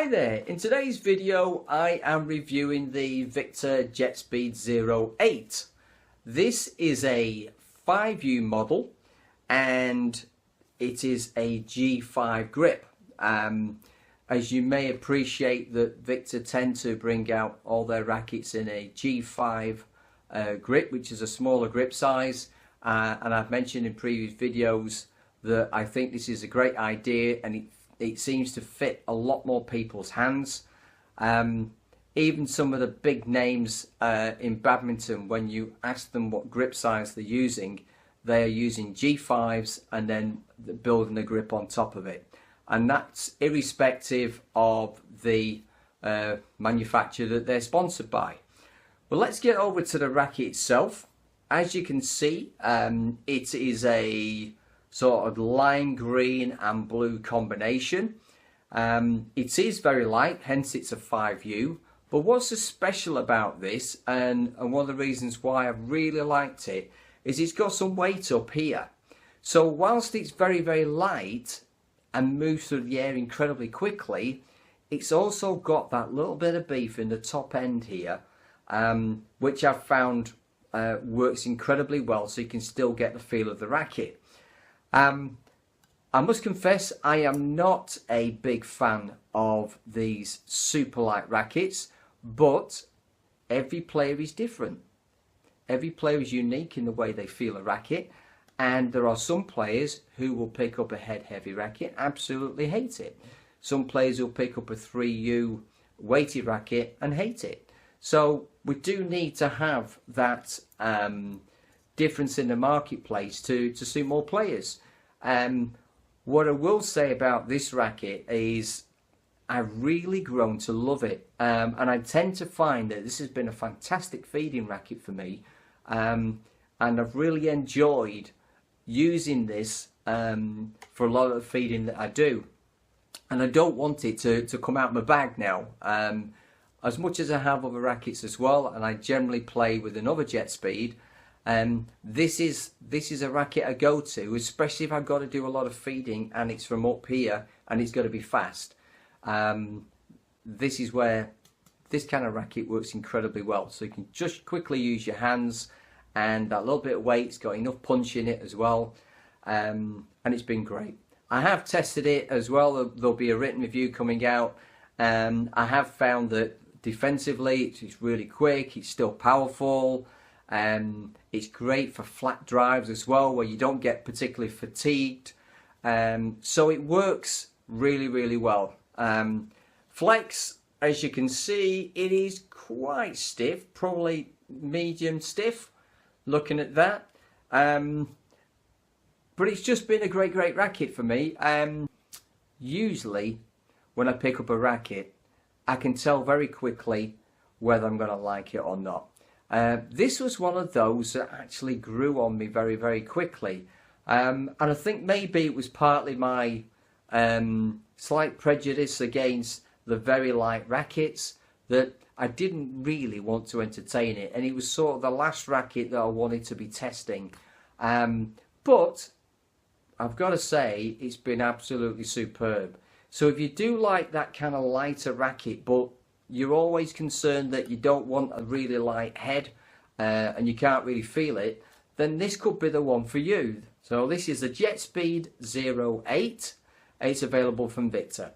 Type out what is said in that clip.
Hi there, in today's video I am reviewing the Victor Jetspeed 08. This is a 5U model and it is a G5 grip. As you may appreciate, that Victor tend to bring out all their rackets in a G5 grip, which is a smaller grip size, and I've mentioned in previous videos that I think this is a great idea and it seems to fit a lot more people's hands. Even some of the big names in badminton, when you ask them what grip size they're using, they are using G5s and then building a grip on top of it. And that's irrespective of the manufacturer that they're sponsored by. Well, let's get over to the racket itself. As you can see, it is a sort of lime green and blue combination. It is very light, hence it's a 5U. But what's so special about this, and one of the reasons why I really liked it, is it's got some weight up here. So whilst it's very, very light and moves through the air incredibly quickly, it's also got that little bit of beef in the top end here, which I've found works incredibly well, so you can still get the feel of the racket. I must confess, I am not a big fan of these super light rackets, but every player is different. Every player is unique in the way they feel a racket, and there are some players who will pick up a head heavy racket, absolutely hate it. Some players will pick up a 3U weighted racket and hate it. So we do need to have that difference in the marketplace to suit more players. What I will say about this racket is I've really grown to love it, and I tend to find that this has been a fantastic feeding racket for me, and I've really enjoyed using this for a lot of the feeding that I do, and I don't want it to come out of my bag now. As much as I have other rackets as well, and I generally play with another Jetspeed, this is a racket I go to, especially if I've got to do a lot of feeding and it's from up here and it's got to be fast. This is where this kind of racket works incredibly well. So you can just quickly use your hands, and that little bit of weight's got enough punch in it as well, and it's been great. I have tested it as well. There'll be a written review coming out. I have found that defensively it's really quick, it's still powerful. It's great for flat drives as well, where you don't get particularly fatigued. So it works really, really well. Flex, as you can see, it is quite stiff, probably medium stiff, looking at that. But it's just been a great, great racket for me. Usually, when I pick up a racket, I can tell very quickly whether I'm going to like it or not. This was one of those that actually grew on me very, very quickly. And I think maybe it was partly my slight prejudice against the very light rackets, that I didn't really want to entertain it. And it was sort of the last racket that I wanted to be testing. But I've got to say, it's been absolutely superb. So if you do like that kind of lighter racket, but you're always concerned that you don't want a really light head and you can't really feel it, then this could be the one for you. So this is the Jetspeed 08. It's available from Victor.